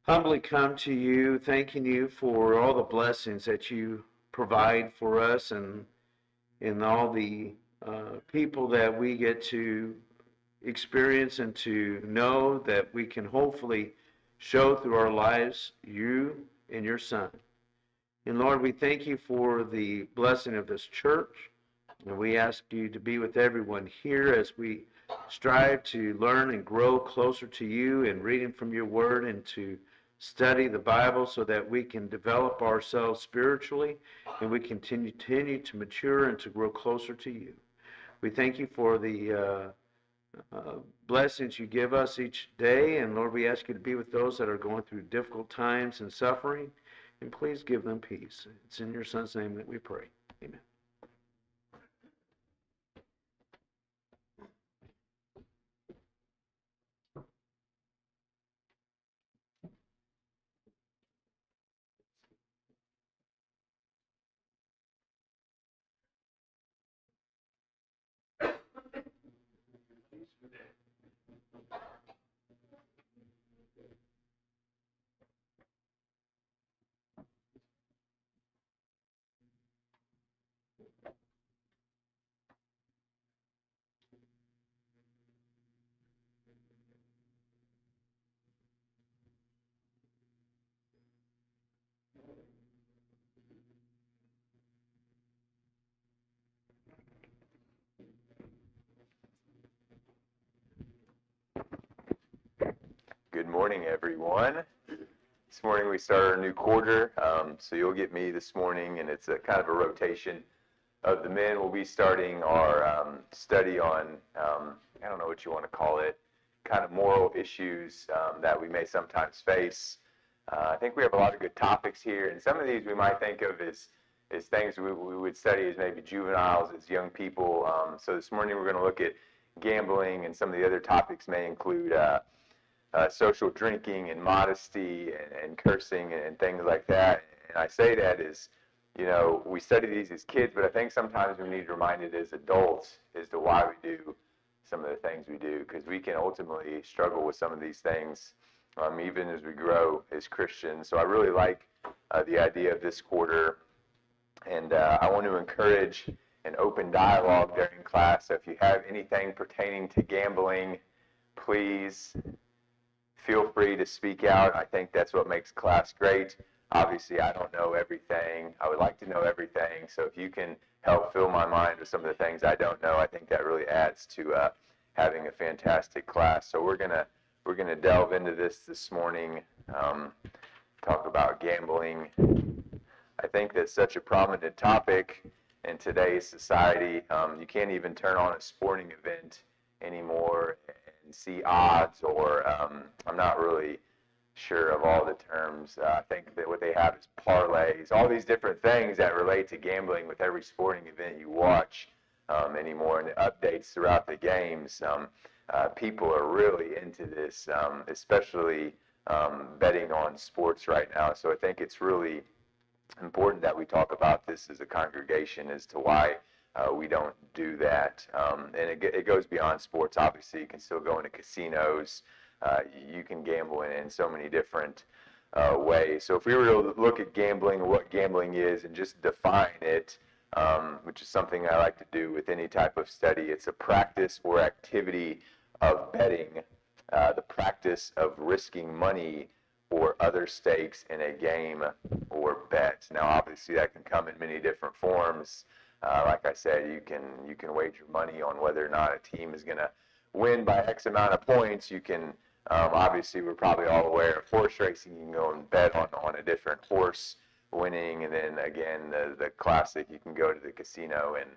humbly come to you, thanking you for all the blessings that you provide for us and all the people that we get to experience and to know that we can hopefully show through our lives you and your Son. And Lord, we thank you for the blessing of this church. And we ask you to be with everyone here as we strive to learn and grow closer to you and reading from your word and to study the Bible so that we can develop ourselves spiritually and we continue to mature and to grow closer to you. We thank you for the blessings you give us each day. And Lord, we ask you to be with those that are going through difficult times and suffering. And please give them peace. It's in your Son's name that we pray. Amen. Good morning, everyone. This morning we start our new quarter, so you'll get me this morning, and it's a kind of a rotation of the men. We'll be starting our study on, I don't know what you want to call it, kind of moral issues that we may sometimes face. I think we have a lot of good topics here, and some of these we might think of as things we would study as maybe juveniles, as young people. So this morning we're going to look at gambling, and some of the other topics may include social drinking and modesty and cursing and things like that. And I say that as, we study these as kids, but I think sometimes we need reminded as adults as to why we do some of the things we do, because we can ultimately struggle with some of these things even as we grow as Christians. So I really like the idea of this quarter, and I want to encourage an open dialogue during class. So if you have anything pertaining to gambling, please feel free to speak out. I think that's what makes class great. Obviously, I don't know everything. I would like to know everything. So if you can help fill my mind with some of the things I don't know, I think that really adds to having a fantastic class. So we're gonna delve into this morning, talk about gambling. I think that's such a prominent topic in today's society. You can't even turn on a sporting event anymore and see odds, or I'm not really sure of all the terms. I think that what they have is parlays, all these different things that relate to gambling with every sporting event you watch anymore, and the updates throughout the games. People are really into this, especially betting on sports right now. So I think it's really important that we talk about this as a congregation as to why we don't do that. And it goes beyond sports. Obviously, you can still go into casinos. You can gamble in so many different ways. So if we were to look at gambling and what gambling is and just define it, which is something I like to do with any type of study, it's a practice or activity of betting, the practice of risking money or other stakes in a game or bet. Now, obviously, that can come in many different forms. Like I said, you can wager money on whether or not a team is going to win by X amount of points. You can, obviously, we're probably all aware of horse racing. You can go and bet on a different horse winning. And then, again, the classic, you can go to the casino and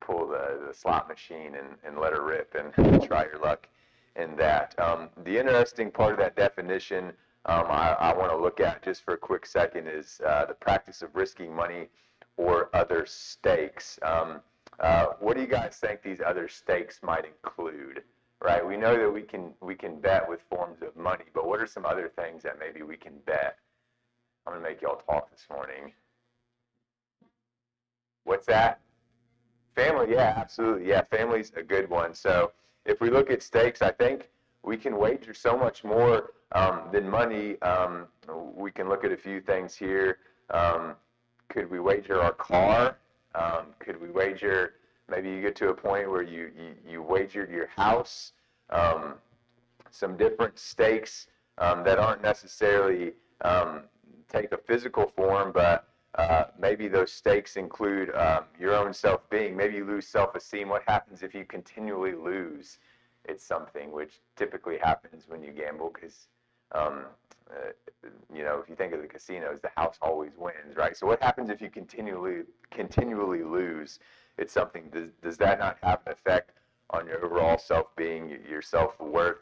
pull the slot machine and let her rip and try your luck in that. The interesting part of that definition I want to look at just for a quick second is the practice of risking money or other stakes. What do you guys think these other stakes might include? Right, we know that we can bet with forms of money, but what are some other things that maybe we can bet? I'm gonna make y'all talk this morning. What's that? Family, yeah, absolutely. Yeah, family's a good one. So if we look at stakes, I think we can wager so much more then money, we can look at a few things here. Could we wager our car? Could we wager, maybe you get to a point where you wagered your house, some different stakes that aren't necessarily take a physical form, but maybe those stakes include your own self-being. Maybe you lose self-esteem. What happens if you continually lose? It's something which typically happens when you gamble because, if you think of the casinos, the house always wins, right? So what happens if you continually lose? It's something. Does that not have an effect on your overall self-being, your self-worth?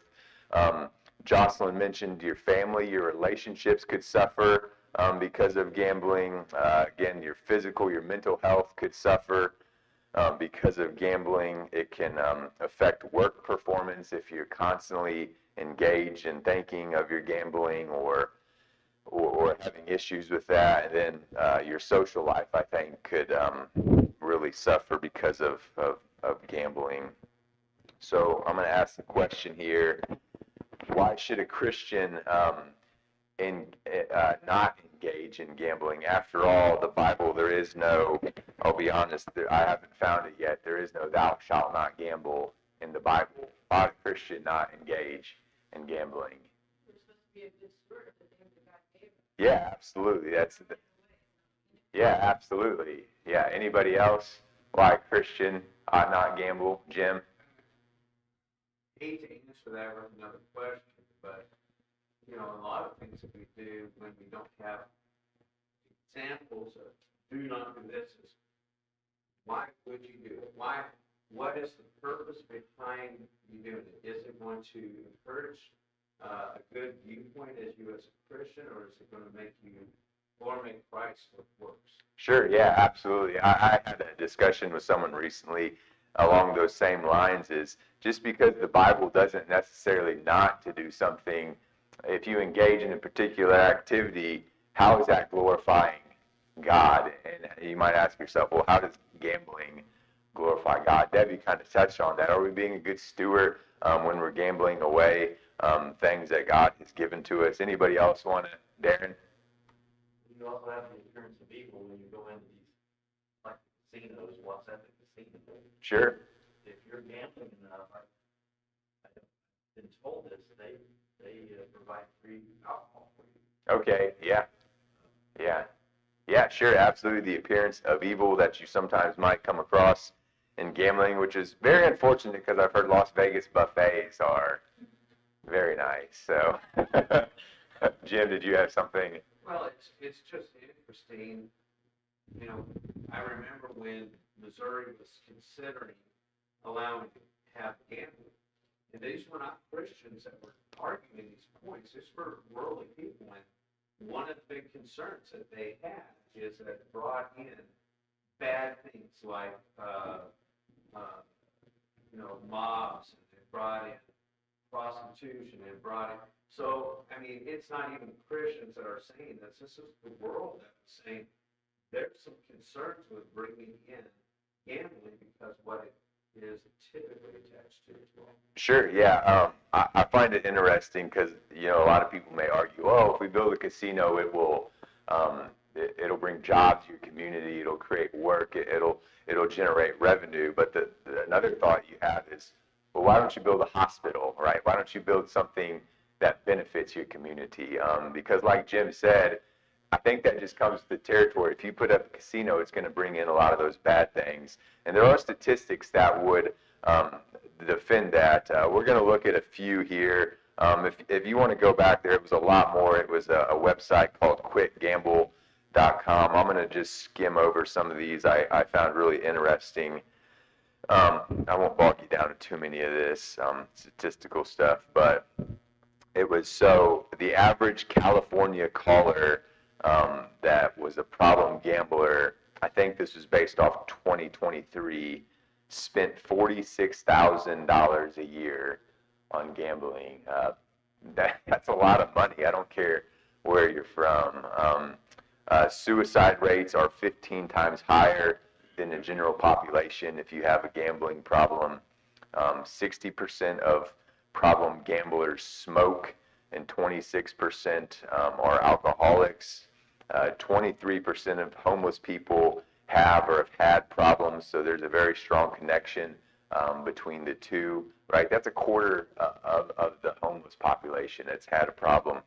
Jocelyn mentioned your family, your relationships could suffer because of gambling. Again, your physical, your mental health could suffer because of gambling. It can affect work performance if you're constantly engaged in thinking of your gambling or having issues with that. And then your social life, I think, could really suffer because of gambling. So I'm going to ask the question here: why should a Christian not engage in gambling? After all, the Bible, there is no, I'll be honest, I haven't found it yet, there is no thou shalt not gamble in the Bible. Why would a Christian not engage in gambling? Yeah, absolutely. Yeah, absolutely. Yeah, anybody else? Why a Christian ought not gamble? Jim? I hate to answer that with another question, but a lot of things that we do when we don't have examples of do not do this is why would you do it? What is the purpose behind you doing it? Is it going to encourage a good viewpoint as you as a Christian, or is it going to make Christ look worse? Sure, yeah, absolutely. I had a discussion with someone recently along those same lines. Is just because the Bible doesn't necessarily not to do something, if you engage in a particular activity, how is that glorifying God? And you might ask yourself, well, how does gambling glorify God? Debbie kind of touched on that. Are we being a good steward when we're gambling away things that God has given to us? Anybody else want to, Darren? You also have the appearance of evil when you go into these, like, casinos. What's at the casino? Sure. If you're gambling enough, I've been told this, they provide free alcohol for you. Okay, yeah, sure, absolutely. The appearance of evil that you sometimes might come across in gambling, which is very unfortunate because I've heard Las Vegas buffets are very nice. So, Jim, did you have something? Well, it's just interesting. I remember when Missouri was considering allowing to have gambling, and these were not Christians that were arguing these points. These were worldly people, and one of the big concerns that they had is that it brought in bad things like mobs, and it brought in prostitution, and it brought in. So, I mean, it's not even Christians that are saying this. This is the world that is saying there's some concerns with bringing in gambling because what it is typically attached to as well. Sure, yeah. I find it interesting because, a lot of people may argue, oh, if we build a casino, it will, it'll bring jobs to your community, it'll create work, it'll generate revenue. But another thought you have is, well, why don't you build a hospital, right? Why don't you build something that benefits your community? Because like Jim said, I think that just comes to the territory. If you put up a casino, it's going to bring in a lot of those bad things. And there are statistics that would defend that. We're going to look at a few here. If you want to go back there, it was a lot more. It was a website called quitgamble.com. I'm going to just skim over some of these I found really interesting. I won't bog you down to too many of this statistical stuff, but it was so the average California caller that was a problem gambler, I think this was based off 2023, spent $46,000 a year on gambling. That's a lot of money. I don't care where you're from. Suicide rates are 15 times higher than the general population if you have a gambling problem. 60% of problem gamblers smoke, and 26% are alcoholics. 23% of homeless people have or have had problems, so there's a very strong connection between the two, right? That's a quarter of the homeless population that's had a problem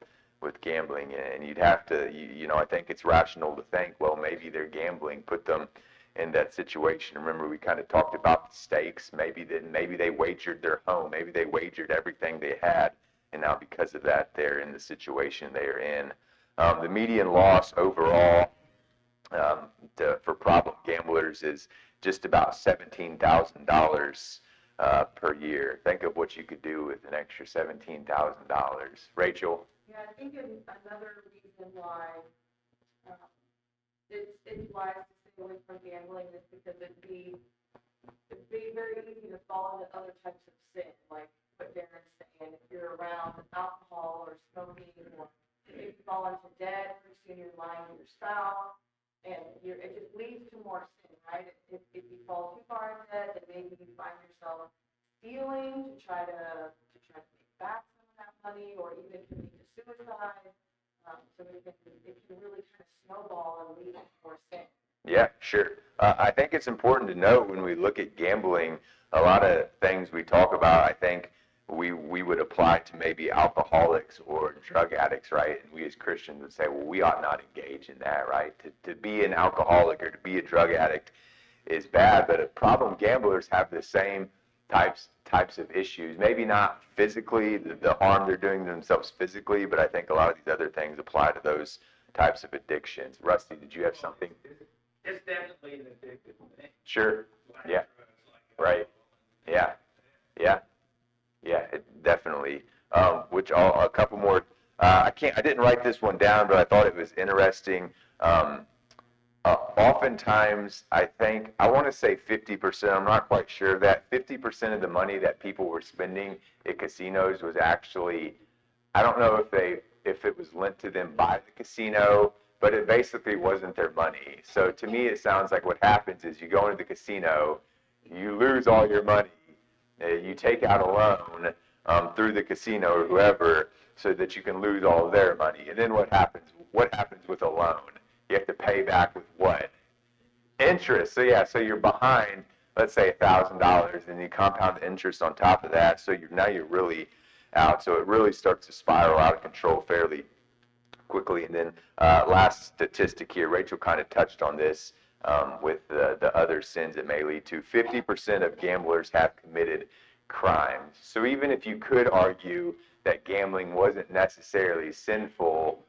with gambling, and you'd have to, I think it's rational to think, well, maybe their gambling put them in that situation. Remember, we kind of talked about the stakes. Maybe they wagered their home, maybe they wagered everything they had, and now because of that, they're in the situation they are in. The median loss overall for problem gamblers is just about $17,000 per year. Think of what you could do with an extra $17,000. Rachel? Yeah, I think another reason why it's wise to stay away from gambling is because it'd be very easy to fall into other types of sin, like what Darren's saying. If you're around alcohol or smoking, or if you fall into debt, pretty soon you're lying to your spouse, and it just leads to more sin, right? If you fall too far in debt, then maybe you find yourself stealing to try to make back some of that money, or even committing to suicide. So it can really kind of snowball and lead to more sin. Yeah, sure. I think it's important to note when we look at gambling, a lot of things we talk about, I think we would apply to maybe alcoholics or drug addicts, right? And we as Christians would say, well, we ought not engage in that, right? To be an alcoholic or to be a drug addict is bad, but problem gamblers have the same types of issues. Maybe not physically, the harm they're doing to themselves physically, but I think a lot of these other things apply to those types of addictions. Rusty, did you have something? It's definitely an addictive thing. Sure. Yeah. Right. Yeah. Yeah. Yeah. It definitely. A couple more. I didn't write this one down, but I thought it was interesting. Oftentimes, I want to say 50%, I'm not quite sure of that, 50% of the money that people were spending at casinos was actually, I don't know if it was lent to them by the casino, but it basically wasn't their money. So to me, it sounds like what happens is you go into the casino, you lose all your money, you take out a loan through the casino or whoever so that you can lose all of their money. And then what happens? What happens with a loan? You have to pay back with what? Interest. So you're behind, let's say $1,000, and you compound the interest on top of that. So now you're really out. So it really starts to spiral out of control fairly quickly. And then last statistic here, Rachel kind of touched on this with the other sins it may lead to. 50% of gamblers have committed crimes. So even if you could argue that gambling wasn't necessarily sinful,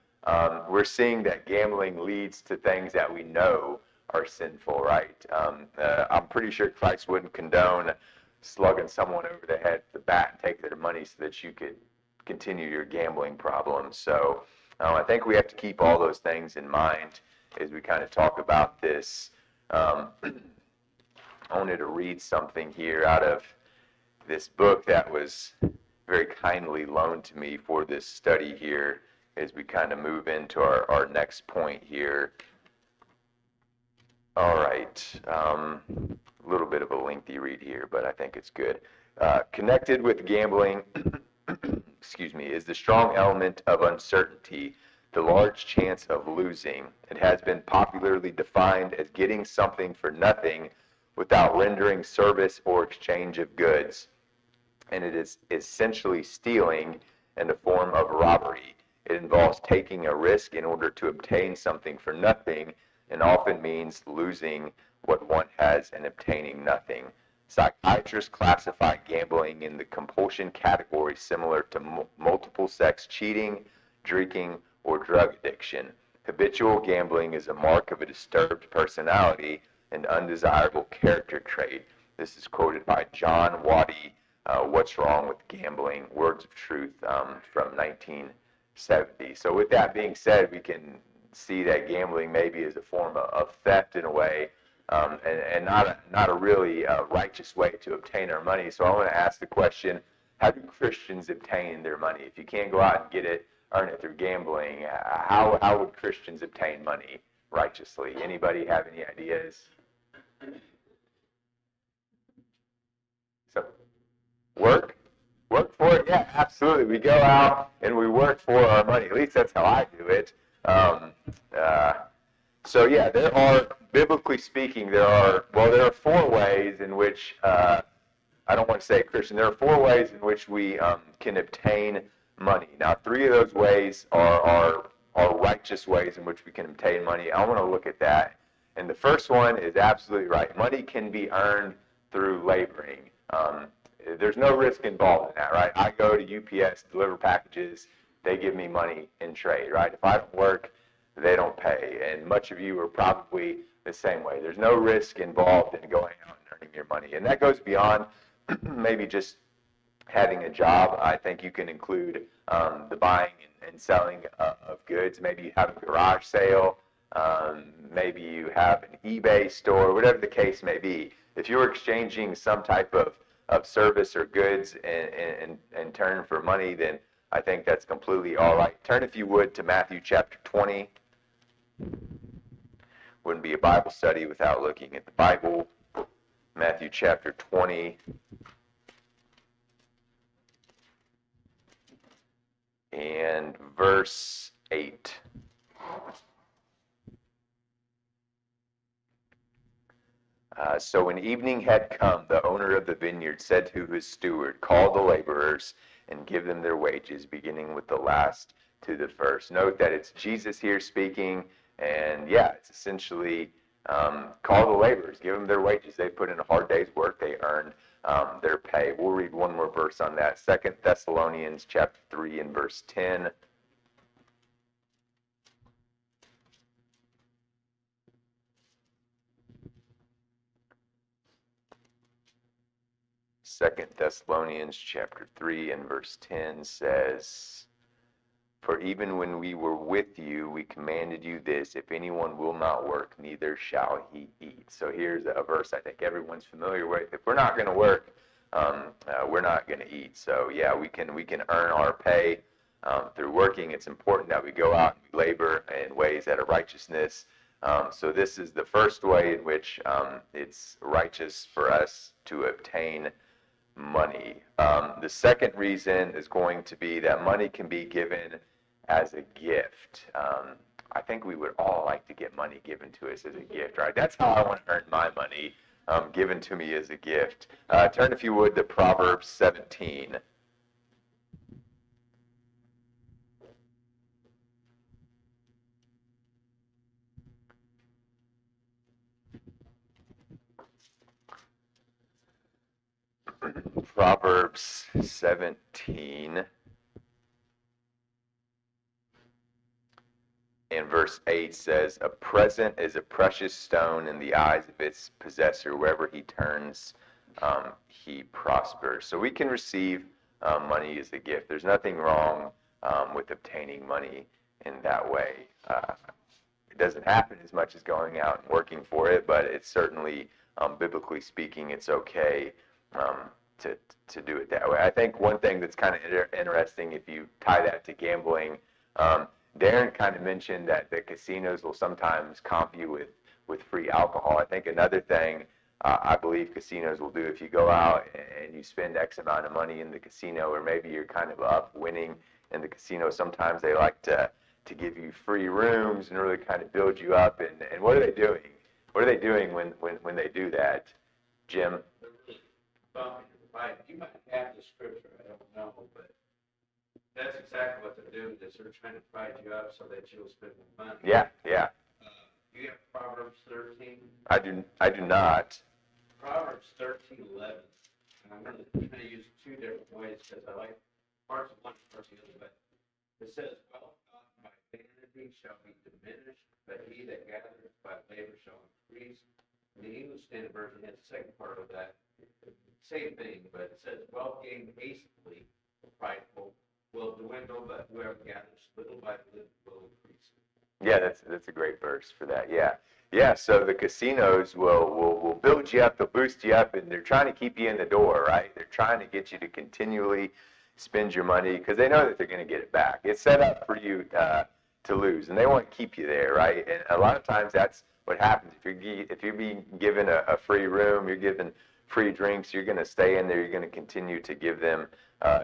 we're seeing that gambling leads to things that we know are sinful, right? I'm pretty sure Christ wouldn't condone slugging someone over the head with the bat and take their money so that you could continue your gambling problem. So I think we have to keep all those things in mind as we kind of talk about this. I wanted to read something here out of this book that was very kindly loaned to me for this study here as we kind of move into our next point here. All right, a little bit of a lengthy read here, but I think it's good. Connected with gambling, excuse me, is the strong element of uncertainty, the large chance of losing. It has been popularly defined as getting something for nothing without rendering service or exchange of goods. And it is essentially stealing in the form of robbery. It involves taking a risk in order to obtain something for nothing, and often means losing what one has and obtaining nothing. Psychiatrists classify gambling in the compulsion category similar to multiple sex cheating, drinking, or drug addiction. Habitual gambling is a mark of a disturbed personality and undesirable character trait. This is quoted by John Waddy, What's Wrong with Gambling? Words of Truth from 1970. So with that being said, we can see that gambling maybe is a form of theft in a way, and not a really righteous way to obtain our money. So I want to ask the question, how do Christians obtain their money? If you can't go out and get it, earn it through gambling, how would Christians obtain money righteously? Anybody have any ideas? So, work? Work for it? Yeah, absolutely. We go out and we work for our money. At least that's how I do it. Um, uh, so yeah, there are, biblically speaking, there are 4 ways in which, I don't want to say Christian, there are 4 ways in which we can obtain money. Now, 3 of those ways are righteous ways in which we can obtain money. I want to look at that. And the first one is absolutely right. Money can be earned through laboring. There's no risk involved in that, right? I go to UPS, deliver packages, they give me money in trade, right? If I don't work, they don't pay. And much of you are probably the same way. There's no risk involved in going out and earning your money. And that goes beyond maybe just having a job. I think you can include the buying and selling of goods. Maybe you have a garage sale. Maybe you have an eBay store, whatever the case may be. If you're exchanging some type of service or goods in turn for money, then I think that's completely all right. Turn, if you would, to Matthew chapter 20. Wouldn't be a Bible study without looking at the Bible. Matthew chapter 20. And verse 8. So when evening had come, the owner of the vineyard said to his steward, "Call the laborers and give them their wages, beginning with the last to the first." Note that it's Jesus here speaking, and yeah, it's essentially call the laborers, give them their wages. They put in a hard day's work. They earned their pay. We'll read one more verse on that. 2 Thessalonians chapter 3 and verse 10. 2 Thessalonians chapter 3 and verse 10 says, "For even when we were with you, we commanded you this, if anyone will not work, neither shall he eat." So here's a verse I think everyone's familiar with. If we're not going to work, we're not going to eat. So yeah, we can earn our pay through working. It's important that we go out and we labor in ways that are righteousness. So this is the first way in which it's righteous for us to obtain money. The second reason is going to be that money can be given as a gift. I think we would all like to get money given to us as a gift, right? That's how I want to earn my money, given to me as a gift. Turn, if you would, to Proverbs 17. Proverbs 17 and verse 8 says, "A present is a precious stone in the eyes of its possessor. Wherever he turns, he prospers." So we can receive money as a gift. There's nothing wrong with obtaining money in that way. It doesn't happen as much as going out and working for it, but it's certainly, biblically speaking, it's okay to do it that way. I think one thing that's kind of interesting, if you tie that to gambling, Darren kind of mentioned that the casinos will sometimes comp you with free alcohol. I think another thing I believe casinos will do, if you go out and you spend X amount of money in the casino, or maybe you're kind of up winning in the casino, sometimes they like to give you free rooms and really kind of build you up. And what are they doing? What are they doing when they do that, Jim? They're really bumping the pipe. You might have the scripture, I don't know, but that's exactly what they're doing, is they're trying to price you up so that you'll spend more money. Yeah. You have Proverbs 13? I do not. Proverbs 13:11. And I'm going to use 2 different ways because I like parts of one and parts of the other. But it says, "Wealth gotten by vanity shall be diminished, but he that gathereth by labor shall increase." And the English Standard Version has the second part of that. Same thing, but it says, "Wealth gained hastily, prideful, will dwindle, but whoever gathers little by little will increase." Yeah, that's a great verse for that. Yeah. So the casinos will build you up, they'll boost you up, and they're trying to keep you in the door, right? They're trying to get you to continually spend your money because they know that they're going to get it back. It's set up for you to lose, and they want to keep you there, right? And a lot of times that's what happens. If you're being given a free room, you're given free drinks, you're going to stay in there. You're going to continue to give them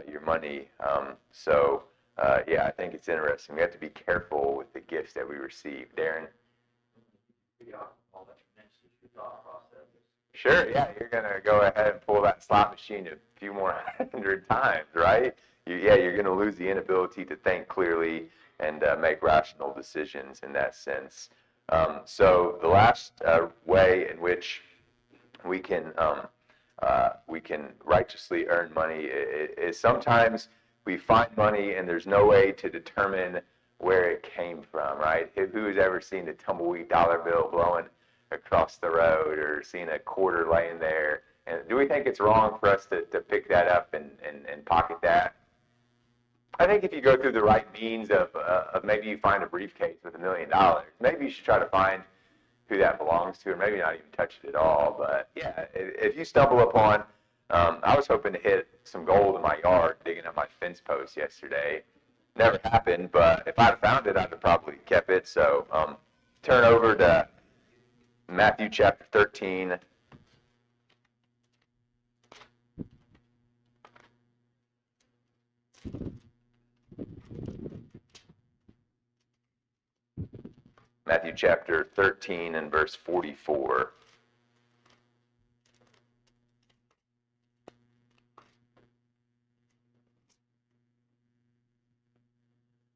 your money. Yeah, I think it's interesting. We have to be careful with the gifts that we receive. Darren? All that mentioned, your thought process. Sure, yeah, you're going to go ahead and pull that slot machine a few more hundred times, right? You're going to lose the inability to think clearly and make rational decisions in that sense. So the last way in which we can righteously earn money is sometimes we find money and there's no way to determine where it came from, right? Who has ever seen a tumbleweed dollar bill blowing across the road or seen a quarter laying there? And do we think it's wrong for us to pick that up and pocket that? I think if you go through the right means of maybe you find a briefcase with $1 million, maybe you should try to find who that belongs to, or maybe not even touch it at all. But yeah, if you stumble upon, I was hoping to hit some gold in my yard digging up my fence post yesterday. Never happened, but if I'd have found it, I'd have probably kept it. So turn over to Matthew chapter 13. Matthew chapter 13 and verse 44.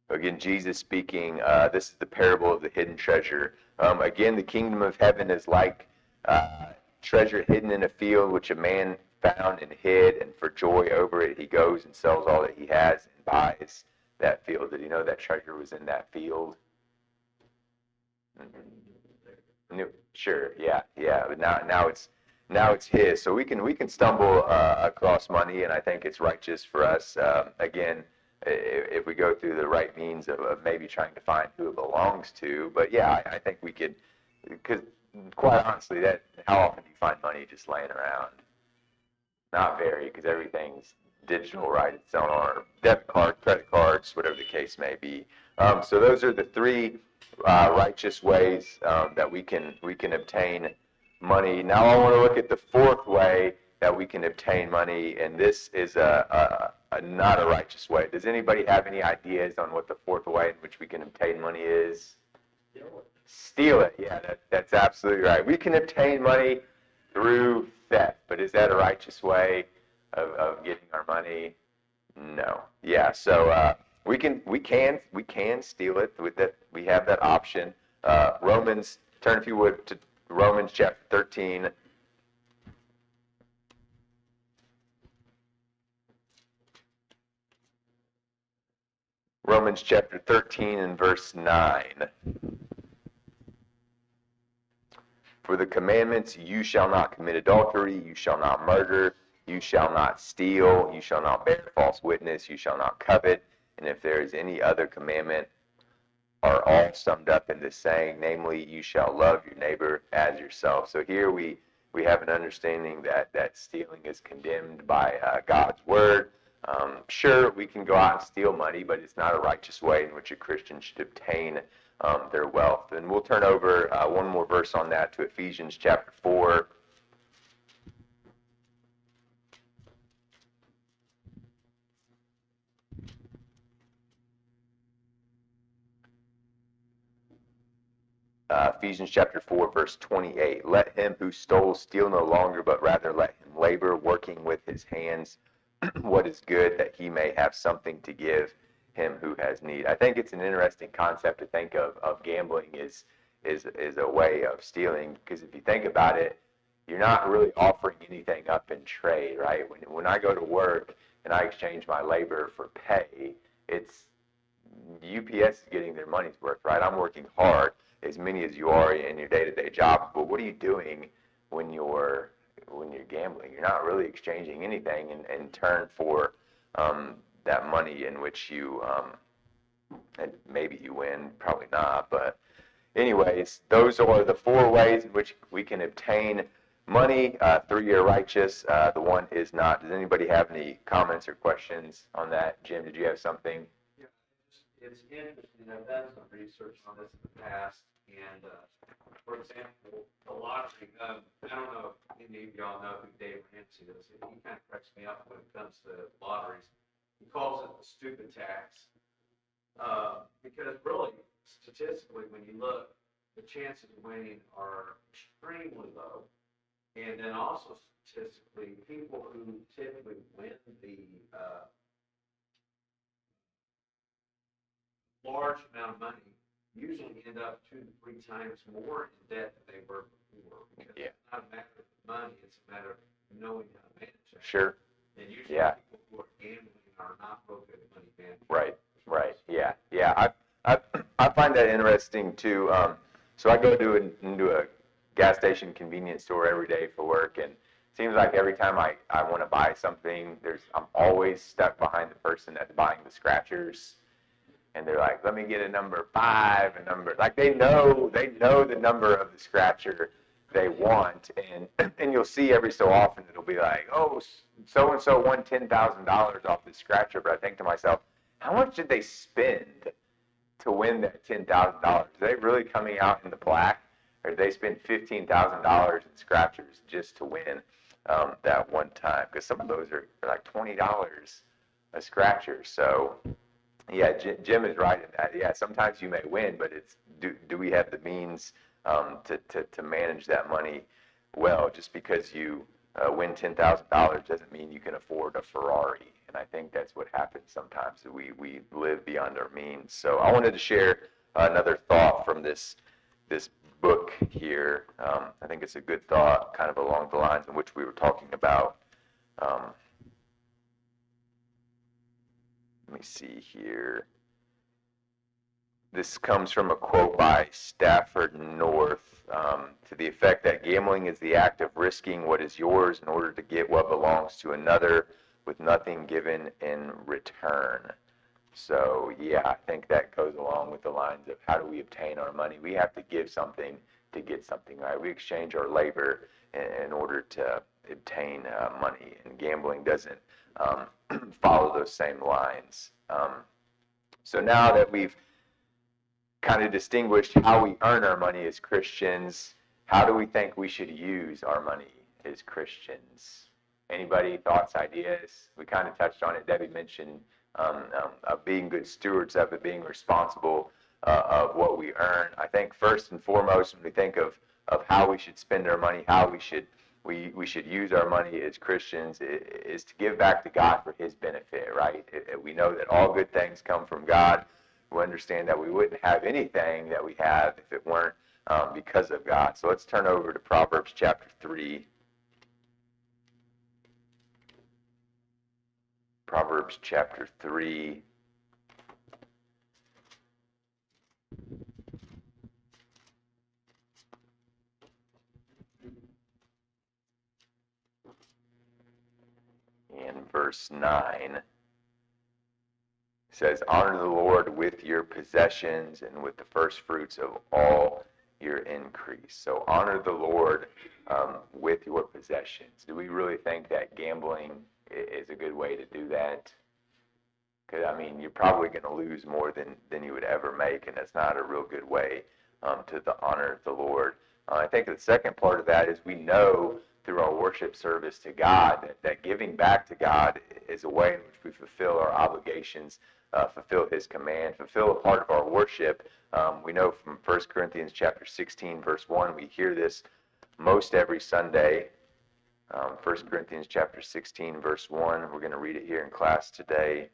Again, Jesus speaking, this is the parable of the hidden treasure. Again, the kingdom of heaven is like treasure hidden in a field, which a man found and hid, and for joy over it, he goes and sells all that he has and buys that field. Did you know that treasure was in that field? Sure, yeah. But now it's his. So we can stumble across money, and I think it's righteous for us. Again, if we go through the right means of maybe trying to find who it belongs to. But yeah, I think we could, because quite honestly, that how often do you find money just laying around? Not very, because everything's digital, right? It's on our debit card, credit cards, whatever the case may be. So those are the three righteous ways that we can obtain money. Now I want to look at the fourth way that we can obtain money, and this is not a righteous way. Does anybody have any ideas on what the fourth way in which we can obtain money is? Steal it. Yeah, that's absolutely right. We can obtain money through theft, but is that a righteous way of getting our money? No. Yeah. So we can steal it. With that, we have that option. Romans. Turn, if you would, to Romans chapter 13. Romans chapter 13 and verse 9. For the commandments, you shall not commit adultery, you shall not murder, you shall not steal, you shall not bear false witness, you shall not covet, and if there is any other commandment, are all summed up in this saying, namely, you shall love your neighbor as yourself. So here we have an understanding that stealing is condemned by God's word. Sure, we can go out and steal money, but it's not a righteous way in which a Christian should obtain their wealth. And we'll turn over one more verse on that to Ephesians chapter 4. Ephesians chapter 4, verse 28. Let him who stole steal no longer, but rather let him labor, working with his hands what is good, that he may have something to give him who has need. I think it's an interesting concept to think of gambling is a way of stealing, because if you think about it, you're not really offering anything up in trade, right? When I go to work and I exchange my labor for pay, it's UPS is getting their money's worth, right? I'm working hard, as many as you are in your day-to-day job, but what are you doing when you're gambling? You're not really exchanging anything in turn for that money in which you and maybe you win, probably not, but anyways, those are the four ways in which we can obtain money. Three are righteous, the one is not. Does anybody have any comments or questions on that? Jim, did you have something? Yeah, it's interesting, I've done some research on this in the past, and, for example, the lottery, I don't know if any of y'all know who Dave Ramsey is, he kind of cracks me up when it comes to lotteries. He calls it the stupid tax, because really, statistically, when you look, the chances of winning are extremely low. And then also statistically, people who typically win the large amount of money usually end up 2 to 3 times more in debt than they were before. Because Yeah. it's not a matter of the money, it's a matter of knowing how to manage it. Sure. And usually Yeah. people who are gambling are not real good at money management. Right. Yeah. I find that interesting too. So I go into a gas station convenience store every day for work, and it seems like every time I want to buy something, I'm always stuck behind the person that's buying the scratchers, and they're like, "Let me get a number 5, a number," like they know the number of the scratcher they want, and you'll see every so often it'll be like, "Oh, so and so won $10,000 off the scratcher," but I think to myself, how much did they spend to win that $10,000? Are they really coming out in the black, or did they spend $15,000 in scratchers just to win that one time? Because some of those are like $20 a scratcher. So, yeah, Jim is right in that. Yeah, sometimes you may win, but it's do we have the means to manage that money well? Just because you win $10,000 doesn't mean you can afford a Ferrari. And I think that's what happens sometimes. We live beyond our means. So I wanted to share another thought from this book here. I think it's a good thought, kind of along the lines in which we were talking about. Let me see here. This comes from a quote by Stafford North, to the effect that gambling is the act of risking what is yours in order to get what belongs to another with nothing given in return. So, yeah, I think that goes along with the lines of how do we obtain our money? We have to give something to get something, right? We exchange our labor in order to obtain money, and gambling doesn't follow those same lines. So now that we've kind of distinguished how we earn our money as Christians, how do we think we should use our money as Christians? Anybody, thoughts, ideas? We kind of touched on it. Debbie mentioned being good stewards of it, being responsible of what we earn. I think first and foremost, when we think of how we should spend our money, how we should use our money as Christians, is to give back to God for His benefit, right? We know that all good things come from God. We understand that we wouldn't have anything that we have if it weren't because of God. So let's turn over to Proverbs chapter 3. Proverbs chapter 3. And verse 9 says, "Honor the Lord with your possessions and with the first fruits of all your increase." So honor the Lord with your possessions. Do we really think that gambling is a good way to do that? Because, I mean, you're probably going to lose more than you would ever make, and that's not a real good way to honor the Lord. I think the second part of that is we know through our worship service to God that giving back to God is a way in which we fulfill our obligations, fulfill His command, fulfill a part of our worship. We know from 1 Corinthians chapter 16, verse 1, we hear this most every Sunday. 1 Corinthians chapter 16, verse 1, we're going to read it here in class today.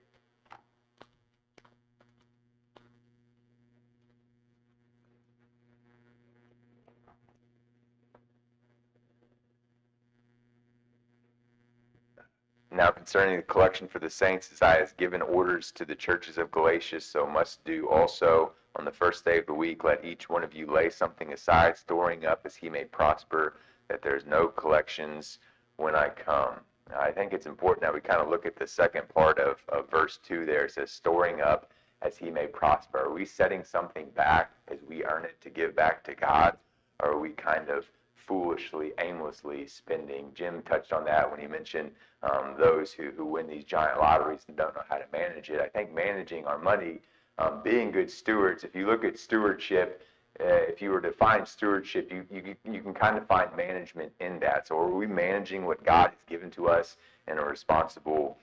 "Now concerning the collection for the saints, as I have given orders to the churches of Galatia, so must do also on the first day of the week. Let each one of you lay something aside, storing up as he may prosper, that there's no collections when I come." Now, I think it's important that we kind of look at the second part of verse 2 there. It says, storing up as he may prosper. Are we setting something back as we earn it to give back to God? Or are we kind of foolishly, aimlessly spending? Jim touched on that when he mentioned those who win these giant lotteries and don't know how to manage it. I think managing our money being good stewards. If you look at stewardship, if you were to define stewardship, you can kind of find management in that. So are we managing what God has given to us in a responsible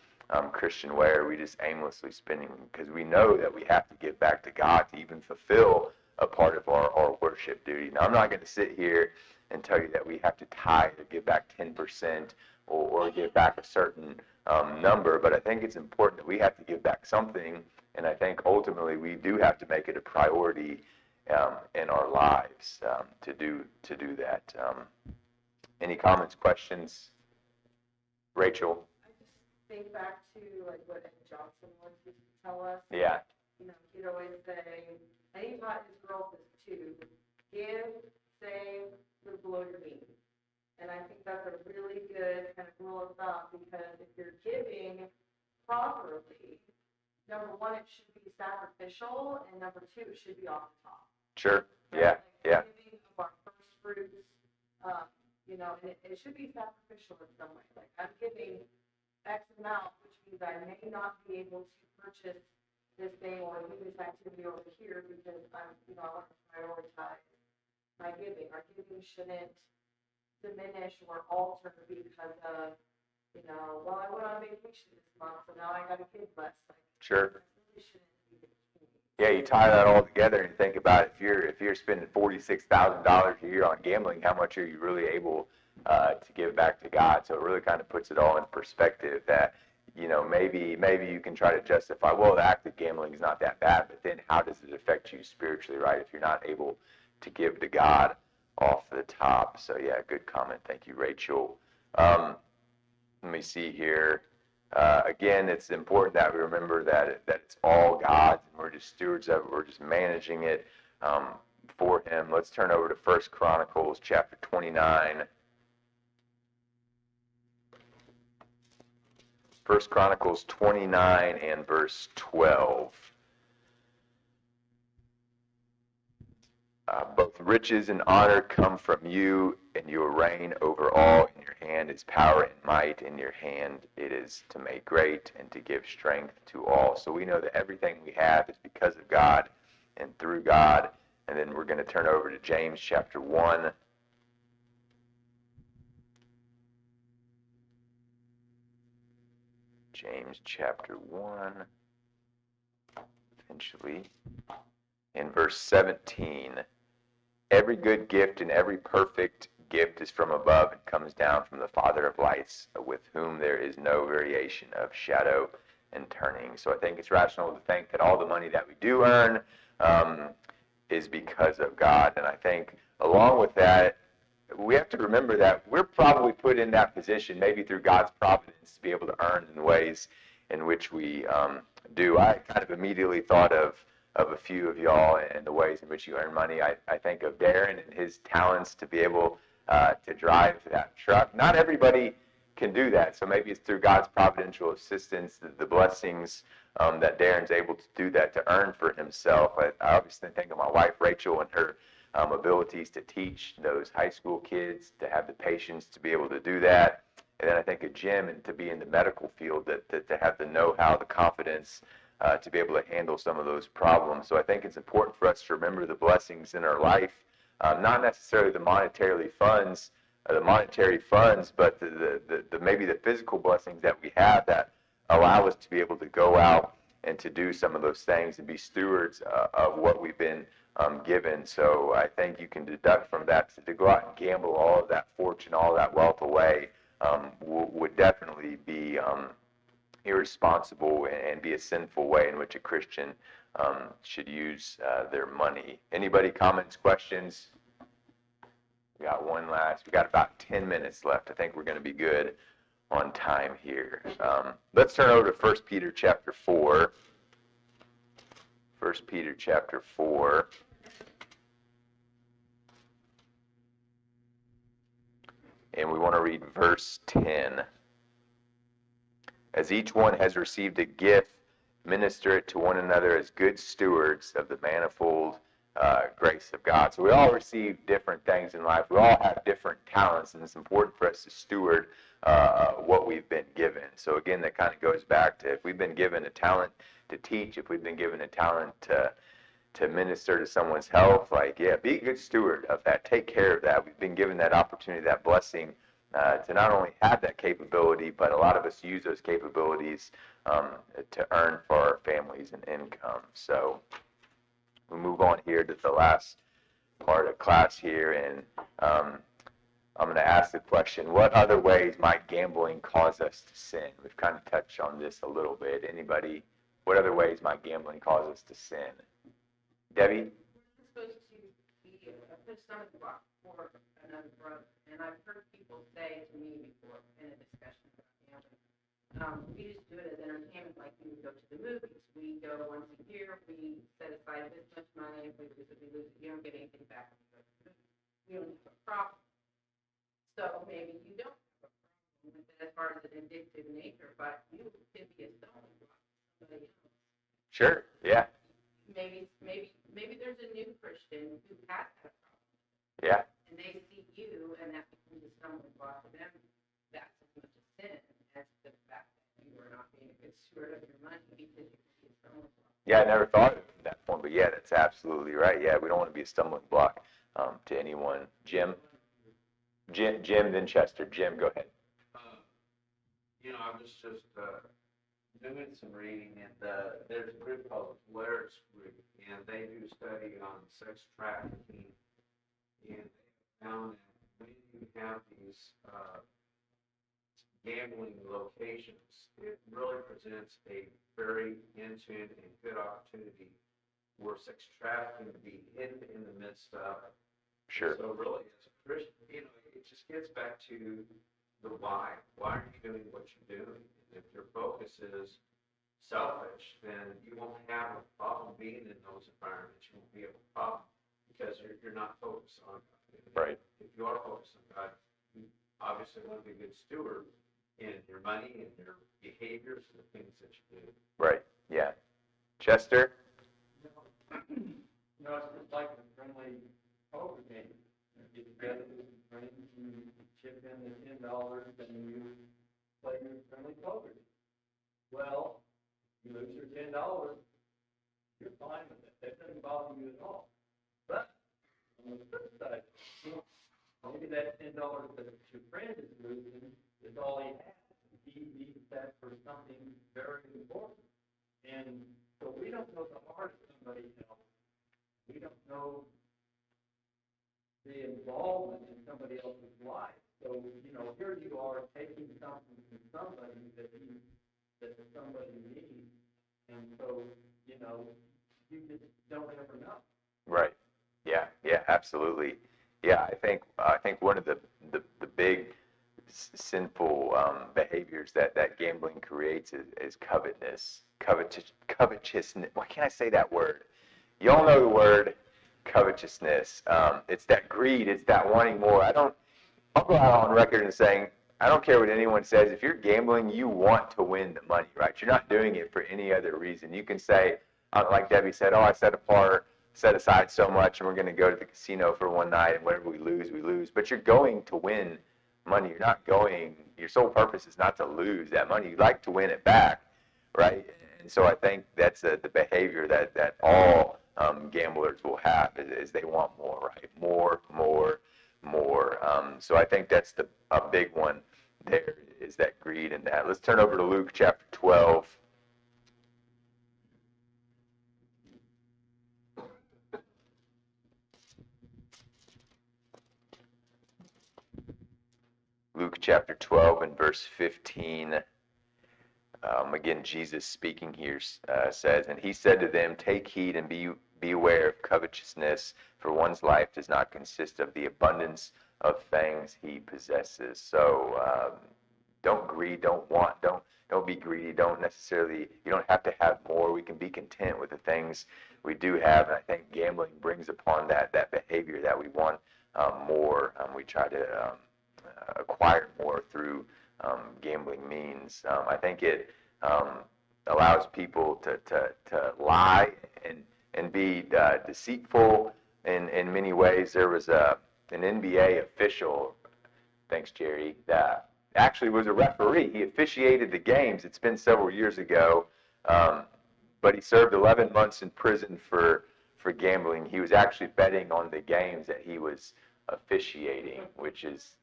Christian way, or are we just aimlessly spending? Because we know that we have to give back to God to even fulfill a part of our worship duty. Now, I'm not going to sit here and tell you that we have to tithe or give back 10% or give back a certain number, but I think it's important that we have to give back something, and I think ultimately we do have to make it a priority in our lives to do that. Any comments, questions? Rachel? I just think back to like what Ed Johnson once used to tell us. Yeah. You know, he'd always say, and he taught his girls this too, give, save, live below your means. And I think that's a really good kind of rule of thumb, because if you're giving properly, number one, it should be sacrificial, and number two, it should be off the top. Sure. Right? Yeah. Yeah. Giving of our first fruits, you know, and it should be sacrificial in some way. Like, I'm giving X amount, which means I may not be able to purchase this thing or do this activity over here because I'm, you know, I want to prioritize my giving. Our giving shouldn't diminish or alter because of, you know, well, I went on vacation this month, so now I got to give less. Like, Sure. that really shouldn't be the case. Yeah, you tie that all together and think about it. If you're spending $46,000 a year on gambling, how much are you really able to give back to God? So it really kind of puts it all in perspective that, you know, maybe you can try to justify, well, the act of gambling is not that bad, but then how does it affect you spiritually, right? If you're not able to give to God off the top. So yeah, good comment. Thank you, Rachel. Let me see here. Again, it's important that we remember that it's all God's, and we're just stewards of it. We're just managing it for Him. Let's turn over to 1 Chronicles chapter 29. 1 Chronicles 29 and verse 12. Both riches and honor come from you, and you reign over all. In your hand is power and might. In your hand it is to make great and to give strength to all. So we know that everything we have is because of God and through God. And then we're going to turn over to James chapter 1. James chapter 1, eventually, in verse 17. Every good gift and every perfect gift is from above and comes down from the Father of lights, with whom there is no variation of shadow and turning. So I think it's rational to think that all the money that we do earn is because of God. And I think along with that, we have to remember that we're probably put in that position, maybe through God's providence, to be able to earn in ways in which we do. I kind of immediately thought of a few of y'all and the ways in which you earn money. I think of Darren and his talents to be able to drive that truck. Not everybody can do that, so maybe it's through God's providential assistance, the blessings that Darren's able to do that, to earn for himself. I obviously think of my wife, Rachel, and her abilities to teach those high school kids, to have the patience to be able to do that. And then I think of Jim, and to be in the medical field, to have the know-how, the confidence, to be able to handle some of those problems. So I think it's important for us to remember the blessings in our life, not necessarily the monetary funds, but the maybe the physical blessings that we have that allow us to be able to go out and to do some of those things and be stewards of what we've been given. So I think you can deduct from that to go out and gamble all of that fortune, all of that wealth away would definitely be irresponsible and be a sinful way in which a Christian should use their money. Anybody, comments, questions? We got one last. We got about 10 minutes left. I think we're going to be good on time here. Let's turn over to 1 Peter chapter 4. 1 Peter chapter 4. And we want to read verse 10. As each one has received a gift, minister it to one another as good stewards of the manifold grace of God. So we all receive different things in life. We all have different talents, and it's important for us to steward what we've been given. So again, that kind of goes back to, if we've been given a talent to teach, if we've been given a talent to minister to someone's health, like, yeah, be a good steward of that. Take care of that. We've been given that opportunity, that blessing, to not only have that capability, but a lot of us use those capabilities to earn for our families and income. So we move on here to the last part of class here, and I'm going to ask the question, what other ways might gambling cause us to sin? We've kind of touched on this a little bit. Anybody, what other ways might gambling cause us to sin? Debbie? It's supposed to be a stomach block for another brother. And I've heard people say to me before in a discussion about gambling, we just do it as entertainment, like we would go to the movies. We go once a year, we set aside this much money, if we lose it, we lose it. You don't get anything back when you go to the movies. We don't have a problem. So maybe you don't have a problem with it as far as an addictive nature, but you could be a stumbling block to somebody else. Sure, yeah. Maybe there's a new Christian who has that problem. Yeah. And they see you, and that becomes a stumbling block for them. That's as much a sin as the fact that you are not being a good steward of your money because you can be a stumbling block. Yeah, I never thought of it from that point, but yeah, that's absolutely right. Yeah, we don't want to be a stumbling block to anyone. Jim, then Chester. Jim, go ahead. I was just doing some reading, and there's a group called the Polaris Group, and they do study on sex trafficking, and they found that when you have these gambling locations, it really presents a very in-tune and good opportunity for sex trafficking to be hidden in the midst of it. Sure. So really, as a Christian, it just gets back to the why. Why are you doing what you're doing? If your focus is selfish, then you won't have a problem being in those environments. You won't be a problem because you're not focused on God. Right. If you are focused on God, you obviously want to be a good steward in your money and your behaviors and the things that you do. Right, yeah. Chester? It's just like a friendly poker game. You get together with some friends, you chip in the $10, and you play your friendly poker. Well, you lose your $10, you're fine with it. That doesn't bother you at all. But on the flip side, maybe that $10 that your friend is losing is all he has. He needs that for something very important. And so we don't know the heart of somebody else. We don't know the involvement in somebody else's life. So, here you are taking something from somebody that somebody needs. And so, you just don't ever know. Right. Yeah, absolutely. Yeah, I think one of the big sinful behaviors that gambling creates is covetousness. Why can't I say that word? Y'all know the word covetousness. It's that greed. It's that wanting more. I'll go out on record and saying, I don't care what anyone says. If you're gambling, you want to win the money, right? You're not doing it for any other reason. You can say, like Debbie said, I set aside so much, and we're going to go to the casino for one night, and whatever we lose, we lose. But you're going to win money. You're not going, your sole purpose is not to lose that money. You'd like to win it back, right? And so I think that's the behavior that all gamblers will have is they want more, right? More. So I think that's a big one there is that greed and that. Let's turn over to Luke chapter 12. Luke chapter 12 and verse 15. Again, Jesus speaking here says, and he said to them, take heed and beware of covetousness, for one's life does not consist of the abundance of things he possesses. So don't greed, don't want, don't be greedy. You don't have to have more. We can be content with the things we do have. And I think gambling brings upon that behavior that we want more. We try to acquire more through gambling means. I think it allows people to lie and be deceitful in many ways. There was an NBA official, thanks Jerry, that actually was a referee. He officiated the games. It's been several years ago. but he served 11 months in prison for gambling. He was actually betting on the games that he was officiating, which is,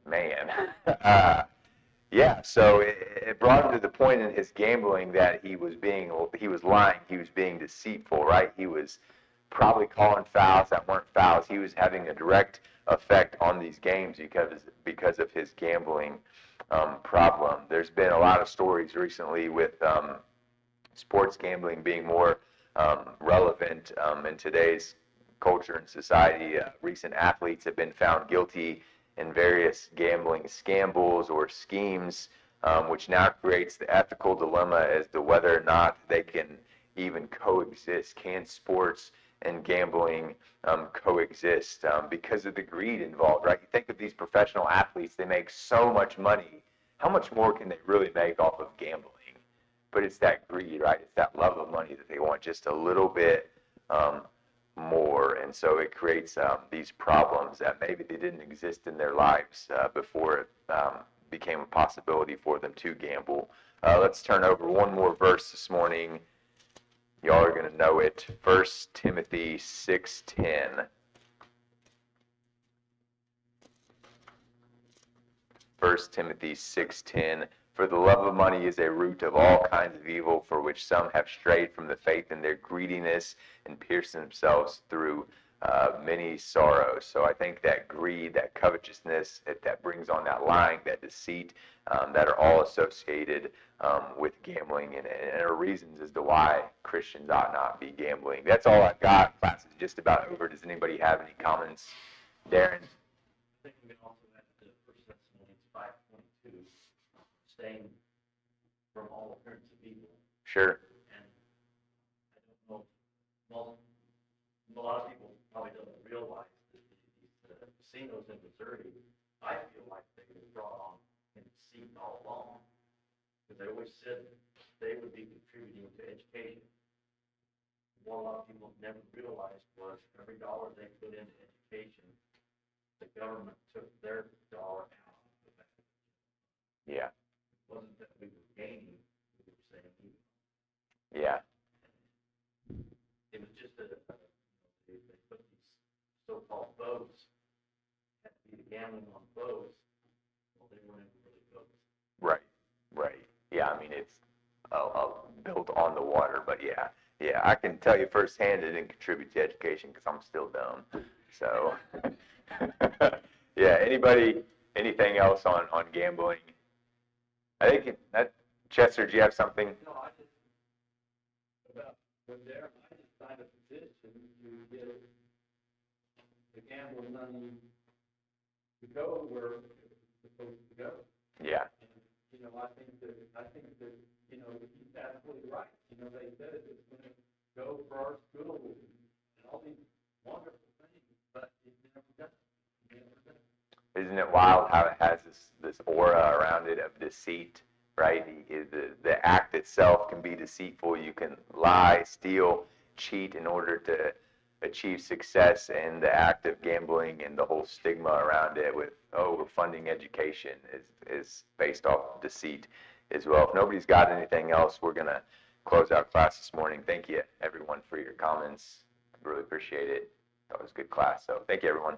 man. Yeah, so it brought him to the point in his gambling that he was lying, he was being deceitful, right? He was probably calling fouls that weren't fouls. He was having a direct effect on these games because of his gambling problem. There's been a lot of stories recently with sports gambling being more relevant in today's culture and society. Recent athletes have been found guilty in various gambling scandals or schemes, which now creates the ethical dilemma as to whether or not they can even coexist. Can sports and gambling coexist because of the greed involved, right? You think of these professional athletes, they make so much money. How much more can they really make off of gambling? But it's that greed, right? It's that love of money that they want just a little bit more. And so it creates these problems that maybe they didn't exist in their lives before it became a possibility for them to gamble. Let's turn over one more verse this morning. Y'all are going to know it. 1 Timothy 6:10. 1 Timothy 6:10. For the love of money is a root of all kinds of evil, for which some have strayed from the faith in their greediness and pierced themselves through many sorrows. So I think that greed, that covetousness, that brings on that lying, that deceit, that are all associated with gambling, and are reasons as to why Christians ought not be gambling. That's all I've got. Class is just about over. Does anybody have any comments? Darren? I think we can also add to 1 Thessalonians 5:22, staying from all appearance of evil. Sure. And I don't know, well, a lot of people probably don't realize that these casinos in Missouri, I feel like they were brought on in deceit all along. Because they always said they would be contributing to education. What a lot of people never realized was every dollar they put into education, the government took their dollar out of that. Yeah. It wasn't that we were gaining, we were saving. Yeah. It was just they put these so-called boats, had to be the gambling on boats, well, they weren't even really boats. Right. Right. Yeah, I mean, it's built on the water, but yeah, I can tell you firsthand it didn't contribute to education because I'm still dumb. So, yeah, anything else on gambling? I think Chester, do you have something? No, I just, about, with Darren, I just signed a petition to get the gambling money to go where it's supposed to go. Yeah. And, I think that, he's absolutely right. They said it was going to go for our schools and all these wonderful things, but it never does. It never does. Isn't it wild how it has this aura around it of deceit, right? The act itself can be deceitful. You can lie, steal, cheat in order to achieve success, and the act of gambling and the whole stigma around it with, we're funding education is based off deceit as well. If nobody's got anything else, we're going to close out class this morning. Thank you, everyone, for your comments. I really appreciate it. That was a good class. So thank you, everyone.